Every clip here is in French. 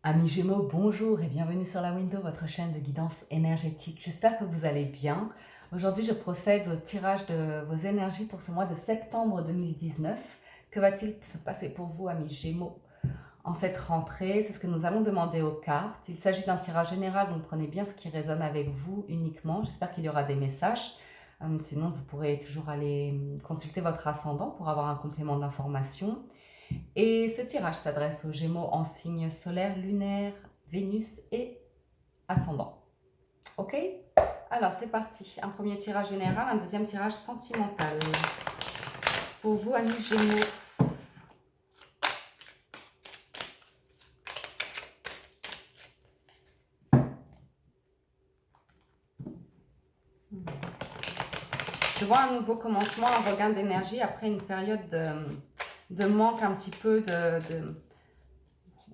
Amis Gémeaux, bonjour et bienvenue sur la Window, votre chaîne de guidance énergétique. J'espère que vous allez bien. Aujourd'hui, je procède au tirage de vos énergies pour ce mois de septembre 2019. Que va-t-il se passer pour vous, amis Gémeaux, en cette rentrée? C'est ce que nous allons demander aux cartes. Il s'agit d'un tirage général, donc prenez bien ce qui résonne avec vous uniquement. J'espère qu'il y aura des messages. Sinon, vous pourrez toujours aller consulter votre ascendant pour avoir un complément d'information. Et ce tirage s'adresse aux Gémeaux en signe solaire, lunaire, Vénus et ascendant. Ok? Alors c'est parti. Un premier tirage général, un deuxième tirage sentimental. Pour vous, amis Gémeaux. Je vois un nouveau commencement, un regain d'énergie après une période de manque un petit peu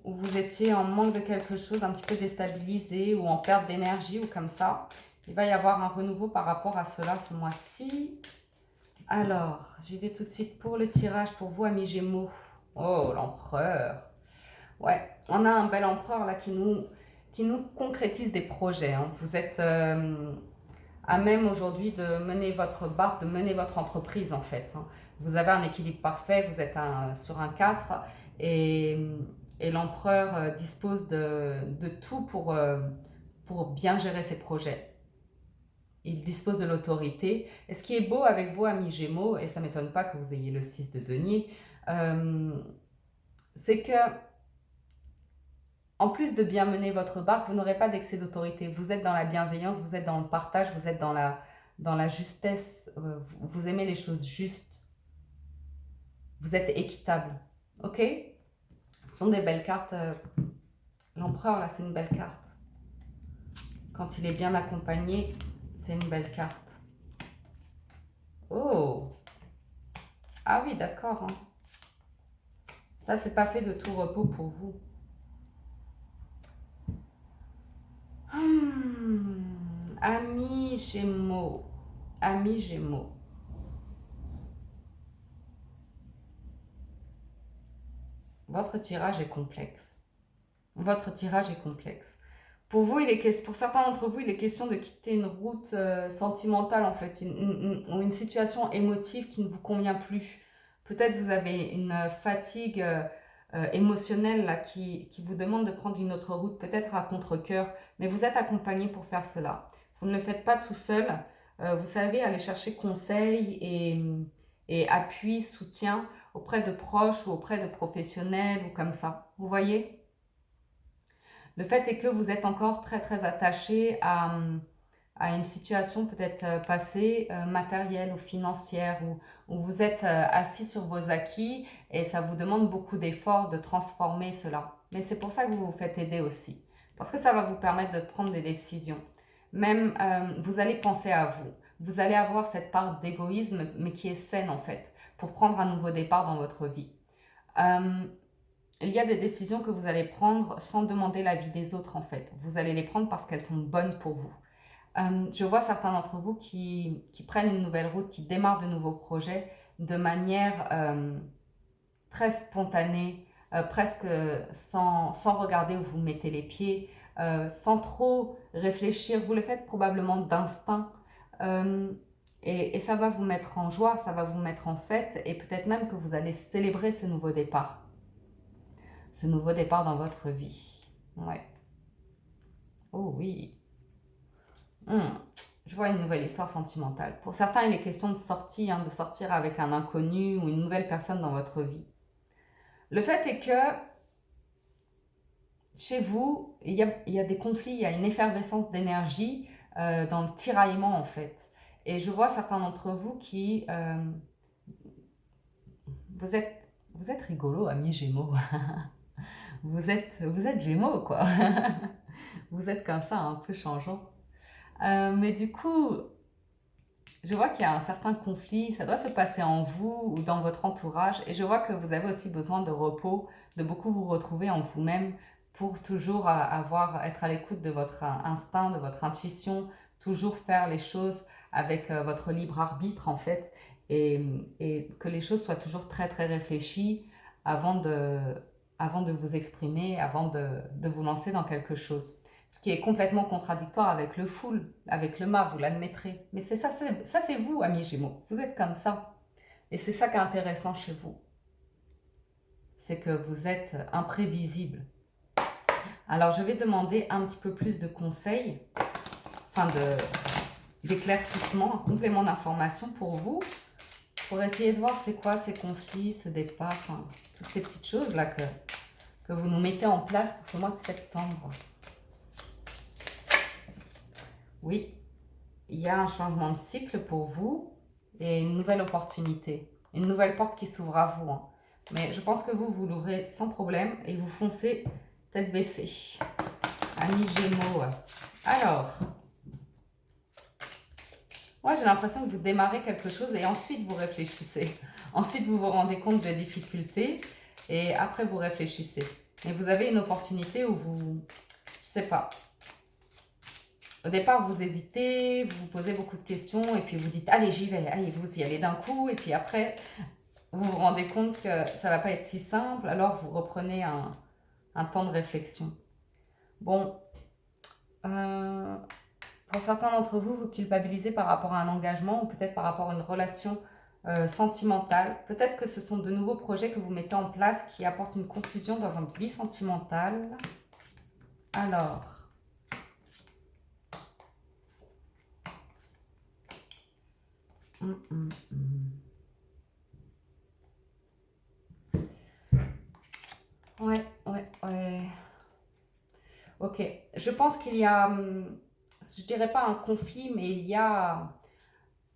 où vous étiez en manque de quelque chose, un petit peu déstabilisé ou en perte d'énergie ou comme ça. Il va y avoir un renouveau par rapport à cela ce mois-ci. Alors, j'y vais tout de suite pour le tirage pour vous, amis Gémeaux. Oh, l'empereur. Ouais, on a un bel empereur là qui nous concrétise des projets, hein. Vous êtes à même aujourd'hui de mener votre barque, de mener votre entreprise en fait, hein. Vous avez un équilibre parfait, vous êtes sur un 4 et, et l'empereur dispose de tout pour bien gérer ses projets. Il dispose de l'autorité. Et ce qui est beau avec vous, amis Gémeaux, et ça ne m'étonne pas que vous ayez le 6 de denier, c'est que en plus de bien mener votre barque, vous n'aurez pas d'excès d'autorité. Vous êtes dans la bienveillance, vous êtes dans le partage, vous êtes dans la justesse, vous aimez les choses justes, vous êtes équitable. Ok? Ce sont des belles cartes. L'empereur, là, c'est une belle carte. Quand il est bien accompagné, c'est une belle carte. Oh! Ah oui, d'accord, hein. Ça, c'est pas fait de tout repos pour vous. Amis Gémeaux, amis Gémeaux. Votre tirage est complexe. Votre tirage est complexe. Pour vous, pour certains d'entre vous, il est question de quitter une route sentimentale, en fait, ou une situation émotive qui ne vous convient plus. Peut-être vous avez une fatigue émotionnelle là, qui vous demande de prendre une autre route, peut-être à contre-cœur, mais vous êtes accompagné pour faire cela. Vous ne le faites pas tout seul. Vous savez aller chercher conseil et appui, soutien auprès de proches ou auprès de professionnels ou comme ça. Vous voyez? Le fait est que vous êtes encore très très attaché à une situation peut-être passée, matérielle ou financière, où vous êtes assis sur vos acquis et ça vous demande beaucoup d'efforts de transformer cela. Mais c'est pour ça que vous vous faites aider aussi, parce que ça va vous permettre de prendre des décisions. Même vous allez penser à vous. Vous allez avoir cette part d'égoïsme, mais qui est saine en fait, pour prendre un nouveau départ dans votre vie. Euh, il y a des décisions que vous allez prendre sans demander l'avis des autres en fait. Vous allez les prendre parce qu'elles sont bonnes pour vous. Je vois certains d'entre vous qui prennent une nouvelle route, qui démarrent de nouveaux projets de manière très spontanée, presque sans regarder où vous mettez les pieds, sans trop réfléchir. Vous le faites probablement d'instinct. Et ça va vous mettre en joie, ça va vous mettre en fête et peut-être même que vous allez célébrer ce nouveau départ. Ce nouveau départ dans votre vie. Ouais. Oh oui. Hmm. Je vois une nouvelle histoire sentimentale. Pour certains, il est question de sortir, hein, de sortir avec un inconnu ou une nouvelle personne dans votre vie. Le fait est que chez vous, il y a des conflits, il y a une effervescence d'énergie dans le tiraillement en fait. Et je vois certains d'entre vous qui... vous êtes rigolo, amis Gémeaux. Vous êtes Gémeaux, quoi. Vous êtes comme ça, un peu changeant. Mais du coup, je vois qu'il y a un certain conflit, ça doit se passer en vous ou dans votre entourage. Et je vois que vous avez aussi besoin de repos, de beaucoup vous retrouver en vous-même pour toujours être à l'écoute de votre instinct, de votre intuition, toujours faire les choses avec votre libre arbitre en fait. Et que les choses soient toujours très très réfléchies avant de, avant de vous exprimer, avant de vous lancer dans quelque chose. Ce qui est complètement contradictoire avec le full, avec le mât, vous l'admettrez. Mais c'est ça, c'est vous, amis Gémeaux. Vous êtes comme ça. Et c'est ça qui est intéressant chez vous. C'est que vous êtes imprévisible. Alors, je vais demander un petit peu plus de conseils, enfin d'éclaircissement, un complément d'information pour vous, pour essayer de voir c'est quoi ces conflits, ce départ, enfin, toutes ces petites choses-là que vous nous mettez en place pour ce mois de septembre. Oui, il y a un changement de cycle pour vous et une nouvelle opportunité, une nouvelle porte qui s'ouvre à vous. Hein. Mais je pense que vous l'ouvrez sans problème et vous foncez tête baissée. Amis Gémeaux. Alors, moi j'ai l'impression que vous démarrez quelque chose et ensuite vous réfléchissez. Ensuite vous vous rendez compte des difficultés et après vous réfléchissez. Mais vous avez une opportunité où vous, je sais pas, au départ, vous hésitez, vous vous posez beaucoup de questions et puis vous dites « Allez, j'y vais !» Allez, vous y allez d'un coup. Et puis après, vous vous rendez compte que ça ne va pas être si simple. Alors, vous reprenez un temps de réflexion. Bon, pour certains d'entre vous, vous culpabilisez par rapport à un engagement ou peut-être par rapport à une relation sentimentale. Peut-être que ce sont de nouveaux projets que vous mettez en place qui apportent une conclusion dans votre vie sentimentale. Alors... Ouais. Ok, je pense qu'il y a, je dirais pas un conflit, mais il y a,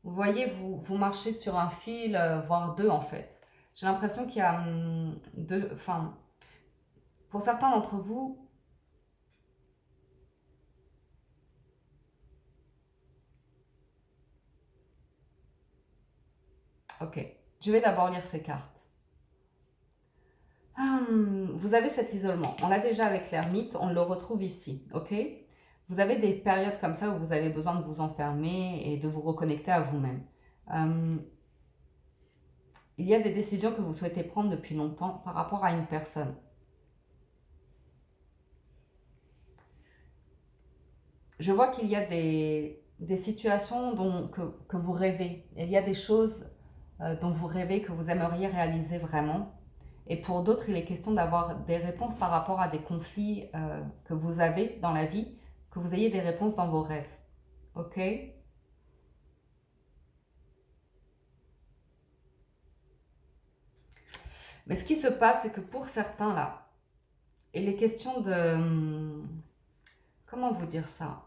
vous voyez, vous marchez sur un fil, voire deux en fait. J'ai l'impression qu'il y a deux, enfin, pour certains d'entre vous, ok, je vais d'abord lire ces cartes. Vous avez cet isolement. On l'a déjà avec l'ermite, on le retrouve ici, ok? Vous avez des périodes comme ça où vous avez besoin de vous enfermer et de vous reconnecter à vous-même. Il y a des décisions que vous souhaitez prendre depuis longtemps par rapport à une personne. Je vois qu'il y a des situations que vous rêvez. Il y a des choses dont vous rêvez, que vous aimeriez réaliser vraiment. Et pour d'autres, il est question d'avoir des réponses par rapport à des conflits que vous avez dans la vie, que vous ayez des réponses dans vos rêves. Ok? Mais ce qui se passe, c'est que pour certains, là, il est question de... Comment vous dire ça?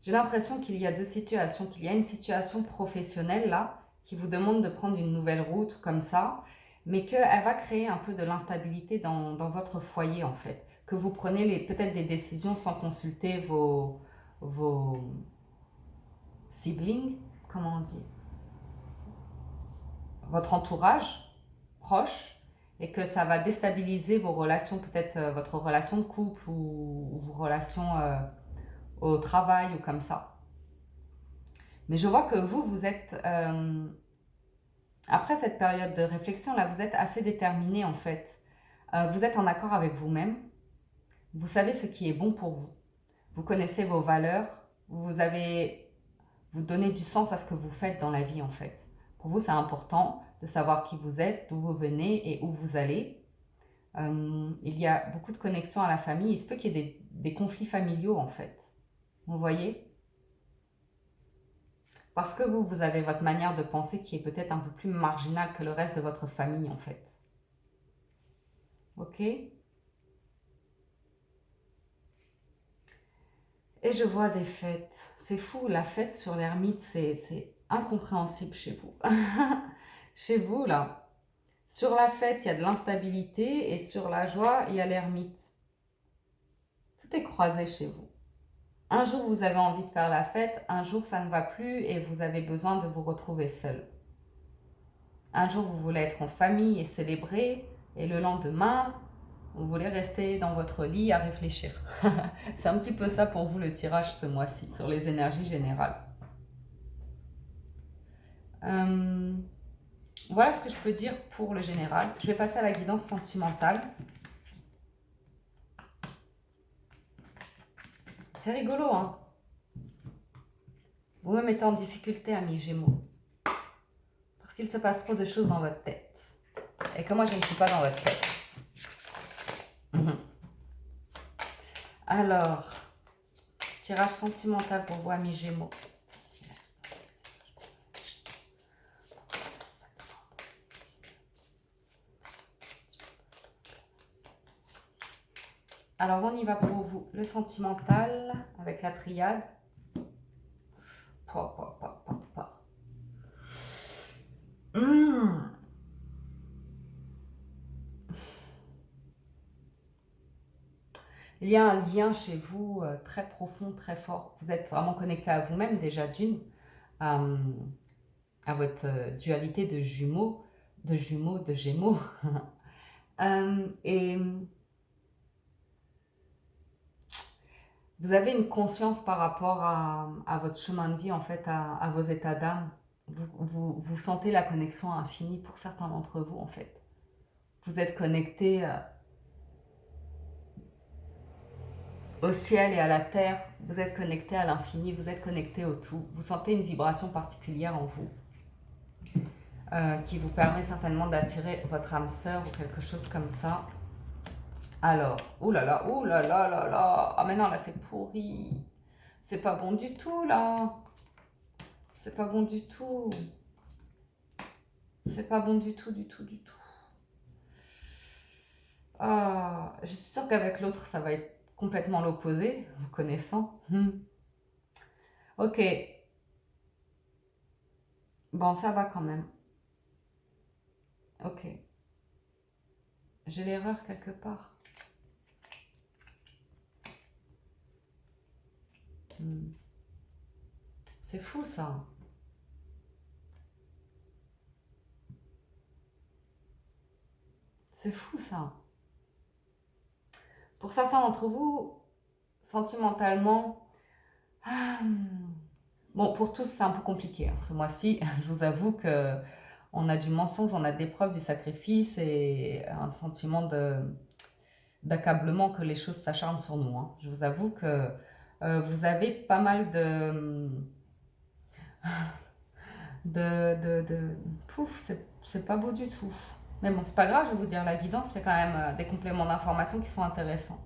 J'ai l'impression qu'il y a deux situations, qu'il y a une situation professionnelle, là, qui vous demande de prendre une nouvelle route comme ça, mais qu'elle va créer un peu de l'instabilité dans votre foyer en fait. Que vous prenez peut-être des décisions sans consulter vos siblings, comment on dit, votre entourage proche, et que ça va déstabiliser vos relations, peut-être votre relation de couple ou vos relations au travail ou comme ça. Mais je vois que vous êtes... après cette période de réflexion, là, vous êtes assez déterminé en fait. Vous êtes en accord avec vous-même. Vous savez ce qui est bon pour vous. Vous connaissez vos valeurs. Vous donnez du sens à ce que vous faites dans la vie en fait. Pour vous, c'est important de savoir qui vous êtes, d'où vous venez et où vous allez. Il y a beaucoup de connexions à la famille. Il se peut qu'il y ait des conflits familiaux en fait. Vous voyez ? Parce que vous avez votre manière de penser qui est peut-être un peu plus marginale que le reste de votre famille en fait. Ok ? Et je vois des fêtes. C'est fou, la fête sur l'ermite, c'est incompréhensible chez vous. Chez vous, là. Sur la fête, il y a de l'instabilité et sur la joie, il y a l'ermite. Tout est croisé chez vous. Un jour, vous avez envie de faire la fête, un jour, ça ne va plus et vous avez besoin de vous retrouver seul. Un jour, vous voulez être en famille et célébrer, et le lendemain, vous voulez rester dans votre lit à réfléchir. C'est un petit peu ça pour vous le tirage ce mois-ci, sur les énergies générales. Voilà ce que je peux dire pour le général. Je vais passer à la guidance sentimentale. c'est rigolo, hein. Vous me mettez en difficulté, amis Gémeaux. Parce qu'il se passe trop de choses dans votre tête. Et que moi, je ne suis pas dans votre tête. Alors, tirage sentimental pour vous, amis Gémeaux. Alors, on y va pour vous. Le sentimental, avec la triade. Il y a un lien chez vous très profond, très fort. Vous êtes vraiment connecté à vous-même déjà d'une, à votre dualité de jumeaux, de Gémeaux. Et vous avez une conscience par rapport à votre chemin de vie, en fait, à vos états d'âme. Vous sentez la connexion infinie pour certains d'entre vous, en fait. Vous êtes connecté au ciel et à la terre. Vous êtes connecté à l'infini, vous êtes connecté au tout. Vous sentez une vibration particulière en vous qui vous permet certainement d'attirer votre âme sœur ou quelque chose comme ça. Alors, ouh là là, ouh là là là là. Ah mais non, là c'est pourri. C'est pas bon du tout, là. C'est pas bon du tout. C'est pas bon du tout, du tout, du tout. Ah, je suis sûre qu'avec l'autre, ça va être complètement l'opposé, vous connaissant. Ok. Bon, ça va quand même. Ok. J'ai l'erreur quelque part. C'est fou, ça. C'est fou, ça. Pour certains d'entre vous, sentimentalement, bon, pour tous, c'est un peu compliqué, hein. Ce mois-ci, je vous avoue que on a du mensonge, on a des preuves du sacrifice et un sentiment d'accablement que les choses s'acharnent sur nous, hein. Je vous avoue que vous avez pas mal Pouf, c'est pas beau du tout. Mais bon, c'est pas grave, je vais vous dire, la guidance, il y a quand même des compléments d'information qui sont intéressants.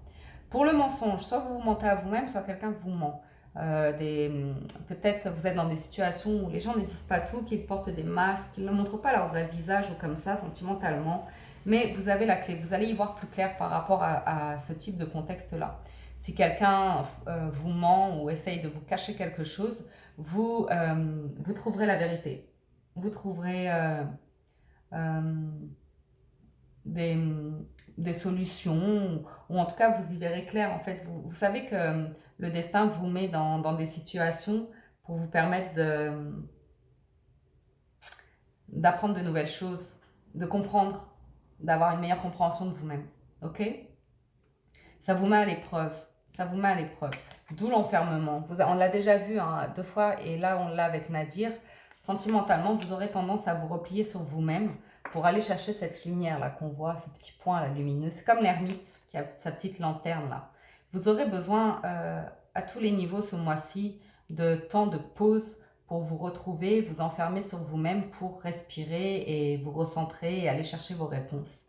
Pour le mensonge, soit vous vous mentez à vous-même, soit quelqu'un vous ment. Peut-être vous êtes dans des situations où les gens ne disent pas tout, qu'ils portent des masques, qu'ils ne montrent pas leur vrai visage ou comme ça, sentimentalement. Mais vous avez la clé, vous allez y voir plus clair par rapport à ce type de contexte-là. Si quelqu'un vous ment ou essaye de vous cacher quelque chose, vous trouverez la vérité. Vous trouverez euh, des, des solutions, ou en tout cas vous y verrez clair. En fait, vous savez que le destin vous met dans des situations pour vous permettre d'apprendre de nouvelles choses, de comprendre, d'avoir une meilleure compréhension de vous-même. Ok? Ça vous met à l'épreuve. Ça vous met à l'épreuve. D'où l'enfermement. On l'a déjà vu hein, 2 fois et là on l'a avec Nadir. Sentimentalement, vous aurez tendance à vous replier sur vous-même pour aller chercher cette lumière là qu'on voit, ce petit point là lumineux. C'est comme l'ermite qui a sa petite lanterne là. Vous aurez besoin à tous les niveaux ce mois-ci de temps de pause pour vous retrouver, vous enfermer sur vous-même pour respirer et vous recentrer et aller chercher vos réponses.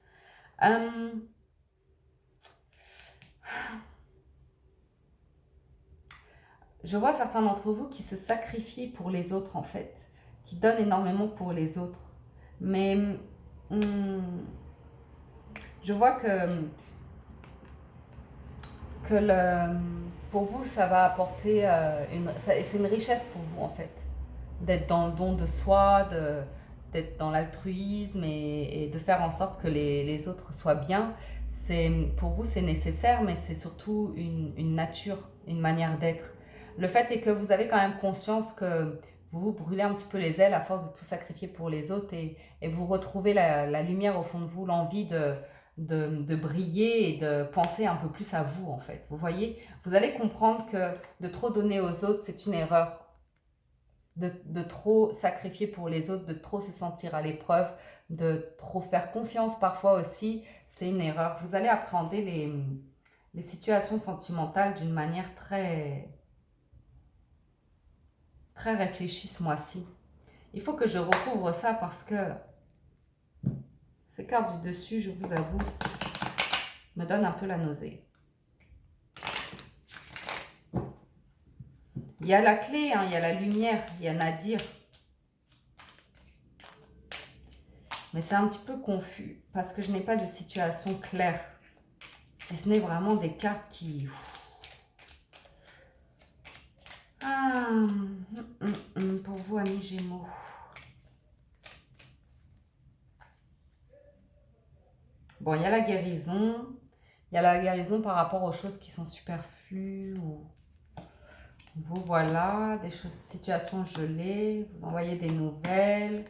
Je vois certains d'entre vous qui se sacrifient pour les autres en fait, qui donnent énormément pour les autres. Mais je vois que pour vous, ça va apporter c'est une richesse pour vous en fait, d'être dans le don de soi, d'être dans l'altruisme et de faire en sorte que les autres soient bien. Pour vous, c'est nécessaire, mais c'est surtout une nature, une manière d'être. Le fait est que vous avez quand même conscience que vous vous brûlez un petit peu les ailes à force de tout sacrifier pour les autres et vous retrouvez la lumière au fond de vous, l'envie de briller et de penser un peu plus à vous en fait. Vous voyez, vous allez comprendre que de trop donner aux autres, c'est une erreur. De trop sacrifier pour les autres, de trop se sentir à l'épreuve, de trop faire confiance parfois aussi, c'est une erreur. Vous allez appréhender les situations sentimentales d'une manière très, très réfléchie ce mois-ci. Il faut que je recouvre ça parce que ces cartes du dessus, je vous avoue, me donnent un peu la nausée. Il y a la clé, hein, il y a la lumière, il y a Nadir. Mais c'est un petit peu confus parce que je n'ai pas de situation claire. Si ce n'est vraiment des cartes qui... Ah, pour vous, amis Gémeaux. Bon, il y a la guérison. Il y a la guérison par rapport aux choses qui sont superflues ou... Vous voilà, des choses, situations gelées, vous envoyez des nouvelles.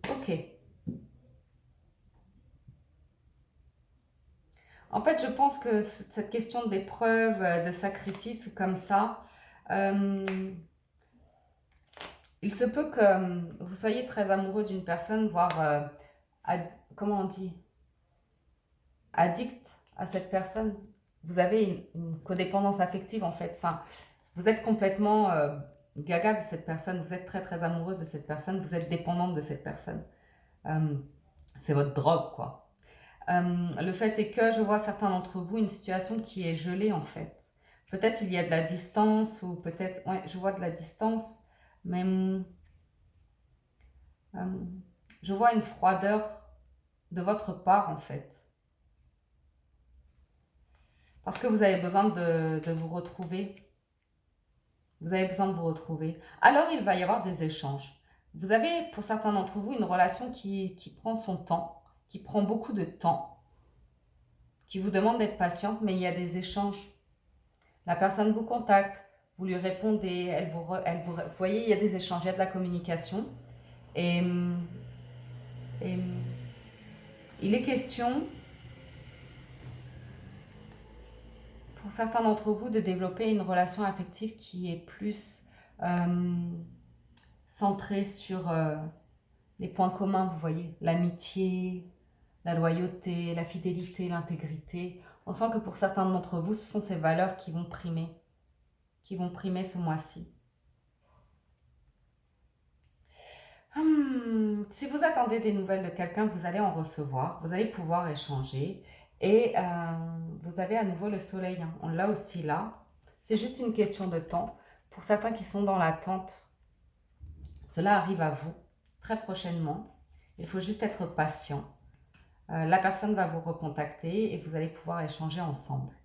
Ok. En fait, je pense que cette question d'épreuve, de sacrifice ou comme ça, il se peut que vous soyez très amoureux d'une personne, voire, comment on dit, addict à cette personne. Vous avez une codépendance affective en fait. Enfin, vous êtes complètement gaga de cette personne, vous êtes très très amoureuse de cette personne, vous êtes dépendante de cette personne. C'est votre drogue quoi. Le fait est que je vois certains d'entre vous une situation qui est gelée en fait. Peut-être il y a de la distance ou peut-être, ouais, je vois de la distance, mais je vois une froideur de votre part en fait. Parce que vous avez besoin de vous retrouver. Vous avez besoin de vous retrouver. Alors il va y avoir des échanges. Vous avez pour certains d'entre vous une relation qui prend son temps, qui prend beaucoup de temps, qui vous demande d'être patiente, mais il y a des échanges. La personne vous contacte, vous lui répondez, vous voyez, il y a des échanges, il y a de la communication. Et, et il est question, pour certains d'entre vous, de développer une relation affective qui est plus centrée sur les points communs, vous voyez, l'amitié, la loyauté, la fidélité, l'intégrité. On sent que pour certains d'entre vous, ce sont ces valeurs qui vont primer ce mois-ci. Si vous attendez des nouvelles de quelqu'un, vous allez en recevoir, vous allez pouvoir échanger et vous avez à nouveau le soleil, hein. On l'a aussi là. C'est juste une question de temps. Pour certains qui sont dans l'attente, cela arrive à vous très prochainement. Il faut juste être patient. La personne va vous recontacter et vous allez pouvoir échanger ensemble.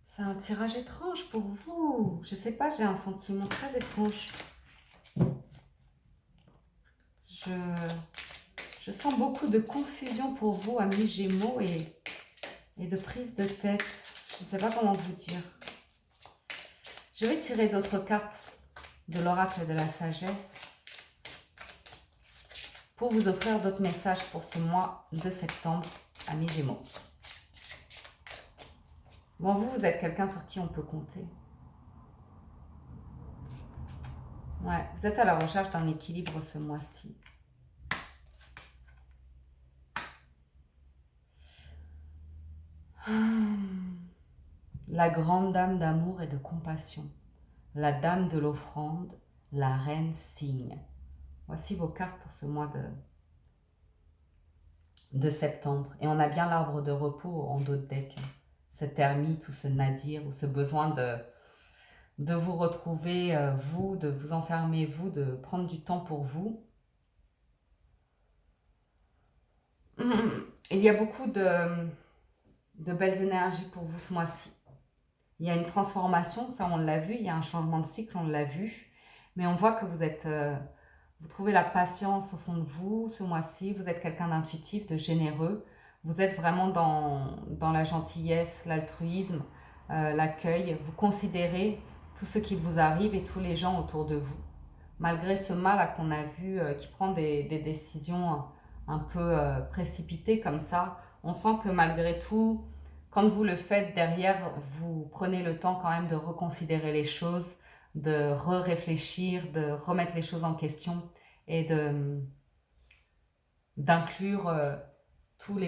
C'est un tirage étrange pour vous. Je sais pas, j'ai un sentiment très étrange. Je sens beaucoup de confusion pour vous, amis Gémeaux, et de prise de tête. Je ne sais pas comment vous dire. Je vais tirer d'autres cartes de l'oracle de la sagesse pour vous offrir d'autres messages pour ce mois de septembre, amis Gémeaux. Bon, vous êtes quelqu'un sur qui on peut compter. Ouais, vous êtes à la recherche d'un équilibre ce mois-ci. La grande dame d'amour et de compassion, la dame de l'offrande, la reine cygne. Voici vos cartes pour ce mois de septembre. Et on a bien l'arbre de repos en dos de deck. Cette ermite ou ce nadir ou ce besoin de vous retrouver, vous, de vous enfermer, vous, de prendre du temps pour vous. Il y a beaucoup de belles énergies pour vous ce mois-ci. Il y a une transformation, ça on l'a vu, il y a un changement de cycle, on l'a vu. Mais on voit que vous trouvez la patience au fond de vous ce mois-ci, vous êtes quelqu'un d'intuitif, de généreux. Vous êtes vraiment dans la gentillesse, l'altruisme, l'accueil. Vous considérez tout ce qui vous arrive et tous les gens autour de vous. Malgré ce mal qu'on a vu, qui prend des décisions un peu précipitées comme ça, on sent que malgré tout, quand vous le faites, derrière, vous prenez le temps quand même de reconsidérer les choses, de réfléchir, de remettre les choses en question et d'inclure tous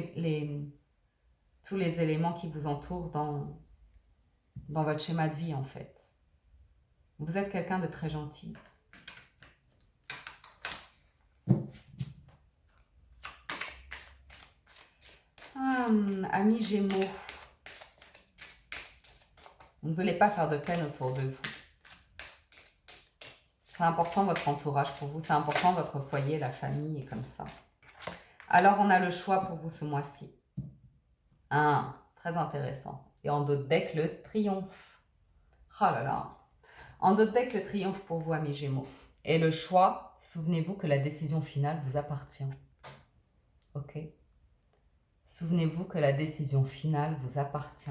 tous les éléments qui vous entourent dans votre schéma de vie, en fait. Vous êtes quelqu'un de très gentil. Amis Gémeaux, vous ne voulez pas faire de peine autour de vous. C'est important votre entourage pour vous, c'est important votre foyer, la famille et comme ça. Alors on a le choix pour vous ce mois-ci. Très intéressant. Et en dos de deck, le triomphe. Oh là là. En dos de deck, le triomphe pour vous, amis Gémeaux. Et le choix, souvenez-vous que la décision finale vous appartient. Ok? Souvenez-vous que la décision finale vous appartient.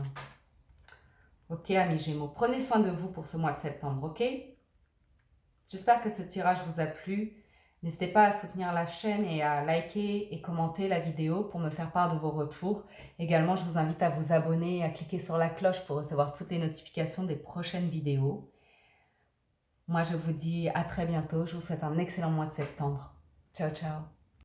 Ok, amis Gémeaux, prenez soin de vous pour ce mois de septembre, ok? J'espère que ce tirage vous a plu. N'hésitez pas à soutenir la chaîne et à liker et commenter la vidéo pour me faire part de vos retours. Également, je vous invite à vous abonner et à cliquer sur la cloche pour recevoir toutes les notifications des prochaines vidéos. Moi, je vous dis à très bientôt. Je vous souhaite un excellent mois de septembre. Ciao, ciao.